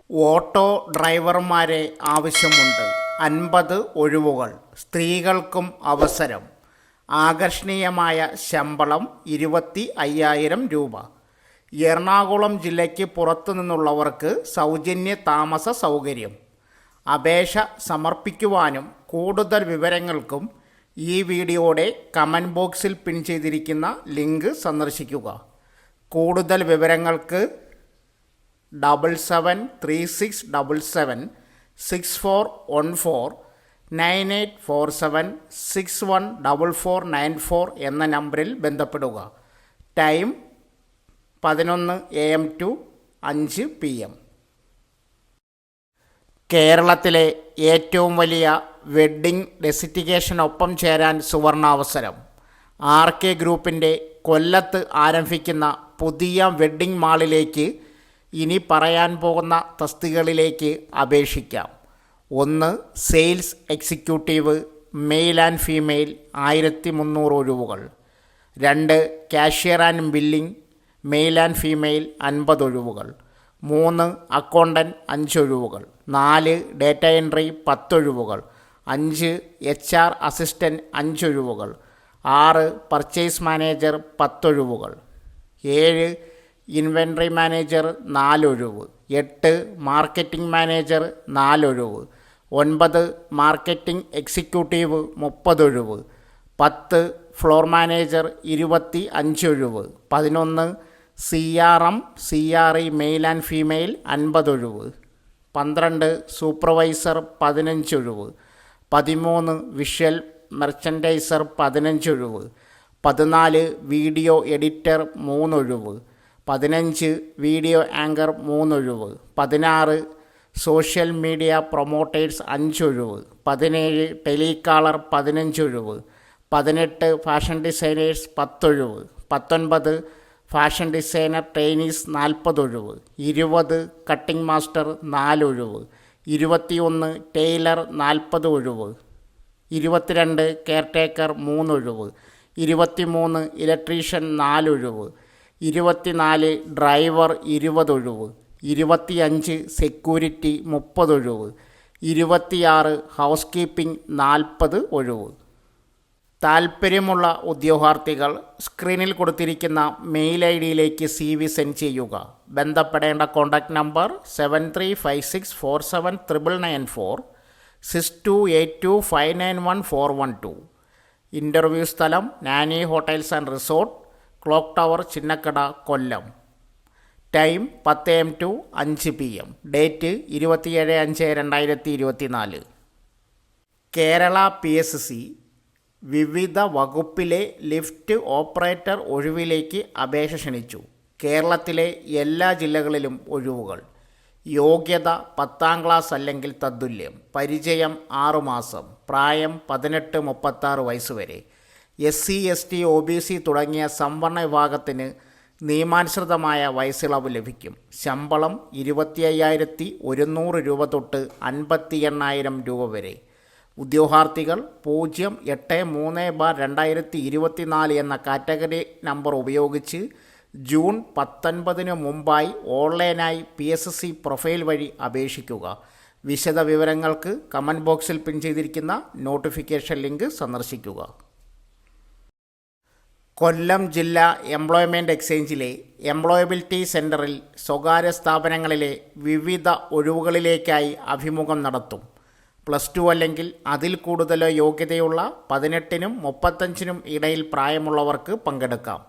Auto ഡ്രൈവർമാരെ ആവശ്യമുണ്ട്. 50 ഒഴിവുകൾ. സ്ത്രീകൾക്കും അവസരം. ആകർഷണീയമായ ശമ്പളം 25,000 രൂപ. എറണാകുളം ജില്ലയ്ക്ക് പുറത്തു നിന്നുള്ളവർക്ക് സൗജന്യ താമസ സൗകര്യം. അപേക്ഷ സമർപ്പിക്കുവാനും കൂടുതൽ വിവരങ്ങൾക്കും ഈ വീഡിയോയുടെ കമൻറ്റ് ബോക്സിൽ പിൻ ചെയ്തിരിക്കുന്ന ലിങ്ക് സന്ദർശിക്കുക. കൂടുതൽ വിവരങ്ങൾക്ക് 7736776414 9847614494 എന്ന നമ്പറിൽ ബന്ധപ്പെടുക. Time 11 AM to 5 PM. കേരളത്തിലെ ഏറ്റവും വലിയ വെഡ്ഡിംഗ് ഡെസ്റ്റിനേഷനൊപ്പം ചേരാൻ സുവർണാവസരം. RK ഗ്രൂപ്പിൻ്റെ കൊല്ലത്ത് ആരംഭിക്കുന്ന പുതിയ വെഡ്ഡിംഗ് മാളിലേക്ക് ഇനി പറയാൻ പോകുന്ന തസ്തികകളിലേക്ക് അപേക്ഷിക്കാം. 1. Sales executive, male and female 1300 ഒഴിവുകൾ. 2. Cashier and billing, male and female 50 ഒഴിവുകൾ. 3. അക്കൗണ്ടൻറ്റ് 5 ഒഴിവുകൾ. 4. ഡേറ്റ എൻട്രി 10 ഒഴിവുകൾ. 5. HR അസിസ്റ്റൻറ്റ് 5 ഒഴിവുകൾ. 6. പർച്ചേസ് മാനേജർ 10 ഒഴിവുകൾ. 7. ഇൻവെൻട്രി മാനേജർ 4 ഒഴിവ്. 8. മാർക്കറ്റിംഗ് മാനേജർ 4 ഒഴിവ്. 9. മാർക്കറ്റിംഗ് എക്സിക്യൂട്ടീവ് 30 ഒഴിവ്. 10. ഫ്ലോർ മാനേജർ 25 ഒഴിവ്. 11. CRM CRE male and female 50 ഒഴിവ്. 12. സൂപ്പർവൈസർ 15 ഒഴിവ്. 13. വിഷ്വൽ മെർച്ചൻഡൈസർ 15 ഒഴിവ്. 14. വീഡിയോ എഡിറ്റർ 3 ഒഴിവ്. 15. വീഡിയോ ആങ്കർ 3 ഒഴിവ്. 16. സോഷ്യൽ മീഡിയ പ്രൊമോട്ടേഴ്സ് 5 ഒഴിവ്. 17. ടെലികാളർ 15 ഒഴിവ്. 18. ഫാഷൻ ഡിസൈനേഴ്സ് 10 ഒഴിവ്. 19. ഫാഷൻ ഡിസൈനർ ട്രെയിനീസ് 40 ഒഴിവ്. 20. കട്ടിംഗ് മാസ്റ്റർ 4 ഒഴിവ്. 21. ടൈലർ 40 ഒഴിവ്. 22. കെയർടേക്കർ 3 ഒഴിവ്. 23. ഇലക്ട്രീഷ്യൻ 4 ഒഴിവ്. 24. ഡ്രൈവർ 20 ഒഴിവ്. 25. സെക്യൂരിറ്റി 30 ഒഴിവ്. 26. ഹൗസ് കീപ്പിംഗ് 40 ഒഴിവ്. താൽപ്പര്യമുള്ള ഉദ്യോഗാർത്ഥികൾ സ്ക്രീനിൽ കൊടുത്തിരിക്കുന്ന മെയിൽ ID-യിലേക്ക് CV സെൻഡ് ചെയ്യുക. ബന്ധപ്പെടേണ്ട കോൺടാക്റ്റ് നമ്പർ 7356479994 6282591412. ഇൻ്റർവ്യൂ സ്ഥലം Nani hotels and resort, clock tower, Chinnakada, Kollam. Time 10 AM to 5 PM. Date 27/5/2024. Kerala PSC വിവിധ വകുപ്പിലെ ലിഫ്റ്റ് ഓപ്പറേറ്റർ ഒഴിവിലേക്ക് അപേക്ഷ ക്ഷണിച്ചു. കേരളത്തിലെ എല്ലാ ജില്ലകളിലും ഒഴിവുകൾ. യോഗ്യത 10ാം ക്ലാസ് അല്ലെങ്കിൽ തത്തുല്യം. പരിചയം 6 മാസം. പ്രായം 18-36 വയസ്സ് വരെ. SC ST OBC തുടങ്ങിയ സംവരണ വിഭാഗത്തിന് നിയമാനുസൃതമായ വയസ്സിളവ് ലഭിക്കും. ശമ്പളം 25,100 രൂപ തൊട്ട് 58,000 രൂപ വരെ. ഉദ്യോഗാർത്ഥികൾ 083/2024 എന്ന കാറ്റഗറി നമ്പർ ഉപയോഗിച്ച് ജൂൺ 19 മുമ്പായി ഓൺലൈനായി PSC പ്രൊഫൈൽ വഴി അപേക്ഷിക്കുക. വിശദ വിവരങ്ങൾക്ക് കമൻറ്റ് ബോക്സിൽ പിൻ ചെയ്തിരിക്കുന്ന നോട്ടിഫിക്കേഷൻ ലിങ്ക് സന്ദർശിക്കുക. കൊല്ലം ജില്ലാ എംപ്ലോയ്മെൻറ്റ് എക്സ്ചേഞ്ചിലെ എംപ്ലോയബിലിറ്റി സെൻറ്ററിൽ സ്വകാര്യ സ്ഥാപനങ്ങളിലെ വിവിധ ഒഴിവുകളിലേക്കായി അഭിമുഖം നടത്തും. +2 അല്ലെങ്കിൽ അതിൽ കൂടുതലോ യോഗ്യതയുള്ള 18-നും 35-നും ഇടയിൽ പ്രായമുള്ളവർക്ക് പങ്കെടുക്കാം.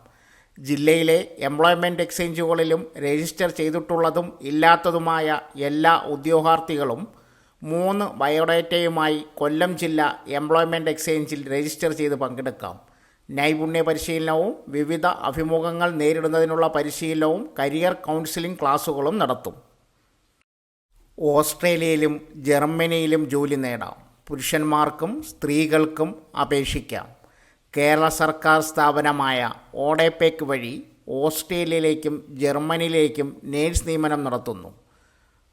ജില്ലയിലെ എംപ്ലോയ്മെൻറ്റ് എക്സ്ചേഞ്ചുകളിലും രജിസ്റ്റർ ചെയ്തിട്ടുള്ളതും ഇല്ലാത്തതുമായ എല്ലാ ഉദ്യോഗാർത്ഥികളും 3 ബയോഡേറ്റയുമായി കൊല്ലം ജില്ലാ എംപ്ലോയ്മെൻറ്റ് എക്സ്ചേഞ്ചിൽ രജിസ്റ്റർ ചെയ്ത് പങ്കെടുക്കാം. നൈപുണ്യ പരിശീലനവും വിവിധ അഭിമുഖങ്ങൾ നേരിടുന്നതിനുള്ള പരിശീലനവും കരിയർ കൗൺസിലിംഗ് ക്ലാസുകളും നടത്തും. ഓസ്ട്രേലിയയിലും ജർമ്മനിയിലും ജോലി നേടാം. പുരുഷന്മാർക്കും സ്ത്രീകൾക്കും അപേക്ഷിക്കാം. കേരള സർക്കാർ സ്ഥാപനമായ ഓഡെപെക് വഴി ഓസ്ട്രേലിയയിലേക്കും ജർമ്മനിയിലേക്കും നേഴ്സ് നിയമനം നടത്തുന്നു.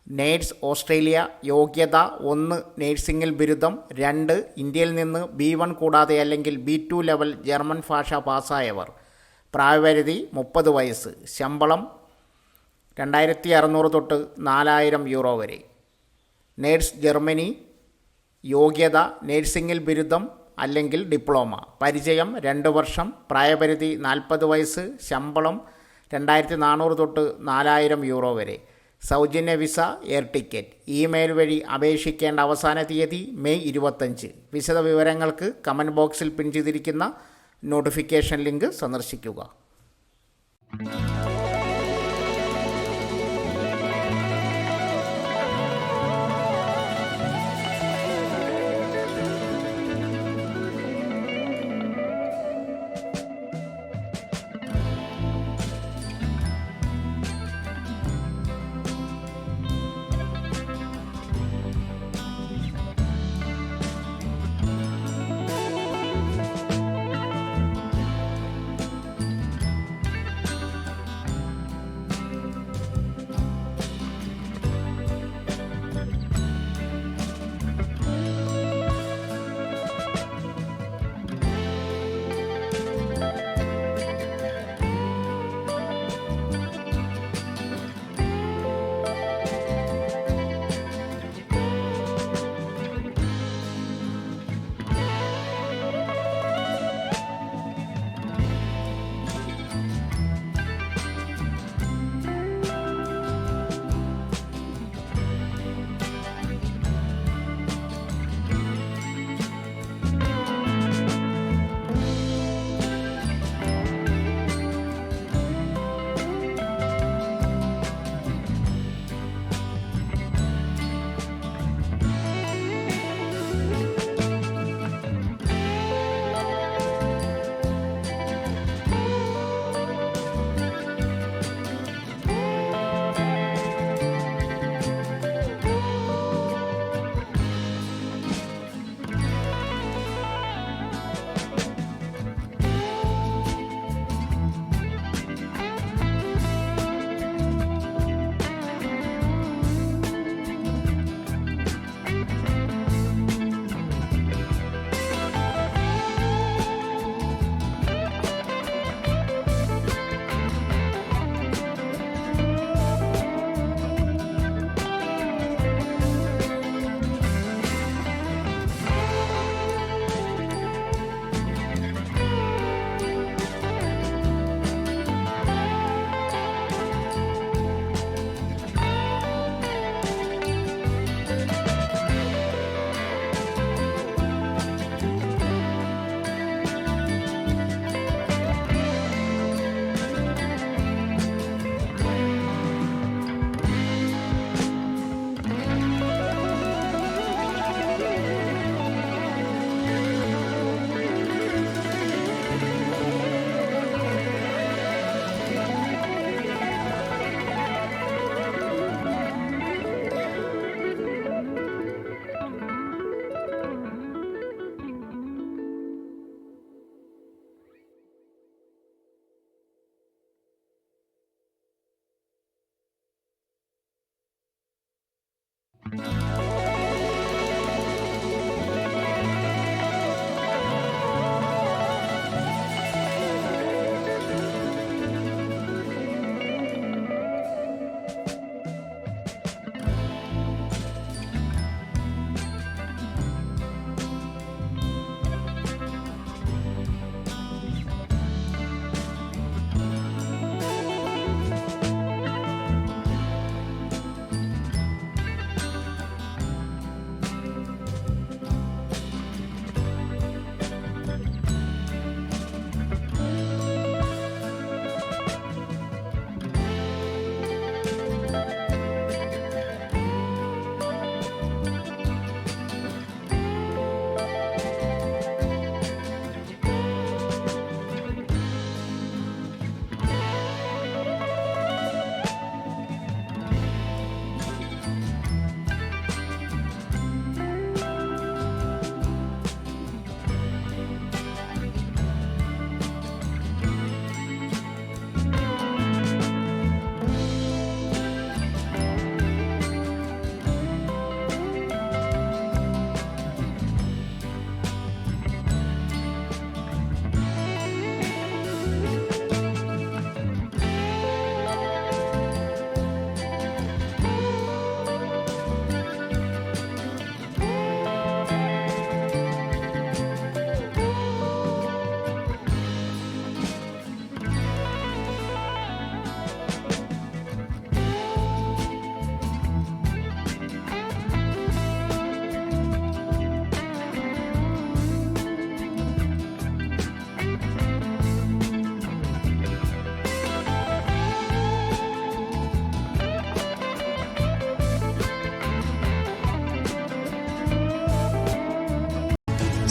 Nurse Australia. യോഗ്യത 1. നേഴ്സിംഗിൽ ബിരുദം. 2. ഇന്ത്യയിൽ നിന്ന് B1 കൂടാതെ അല്ലെങ്കിൽ B2 ലെവൽ ജർമ്മൻ ഭാഷ പാസ്സായവർ. പ്രായപരിധി 30 വയസ്സ്. ശമ്പളം 2600 തൊട്ട് 4000 യൂറോ വരെ. Nurse Germany. യോഗ്യത നേഴ്സിംഗിൽ ബിരുദം അല്ലെങ്കിൽ ഡിപ്ലോമ. പരിചയം 2 വർഷം. പ്രായപരിധി 40 വയസ്സ്. ശമ്പളം 2400 തൊട്ട് 4000 യൂറോ വരെ. സൗജന്യ വിസ, എയർ ടിക്കറ്റ്. ഇമെയിൽ വഴി അപേക്ഷിക്കേണ്ട അവസാന തീയതി മെയ് 25. വിശദ വിവരങ്ങൾക്ക് കമൻറ്റ് ബോക്സിൽ പിൻ ചെയ്തിരിക്കുന്ന നോട്ടിഫിക്കേഷൻ ലിങ്ക് സന്ദർശിക്കുക.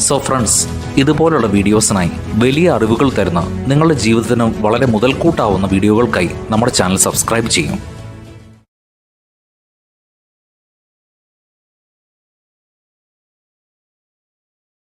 സോ ഫ്രണ്ട്സ്, ഇതുപോലുള്ള വീഡിയോസിനായി വലിയ അറിവുകൾ തരുന്ന നിങ്ങളുടെ ജീവിതത്തിന് വളരെ മുതൽക്കൂട്ടാവുന്ന വീഡിയോകൾക്കായി നമ്മുടെ ചാനൽ സബ്സ്ക്രൈബ് ചെയ്യും.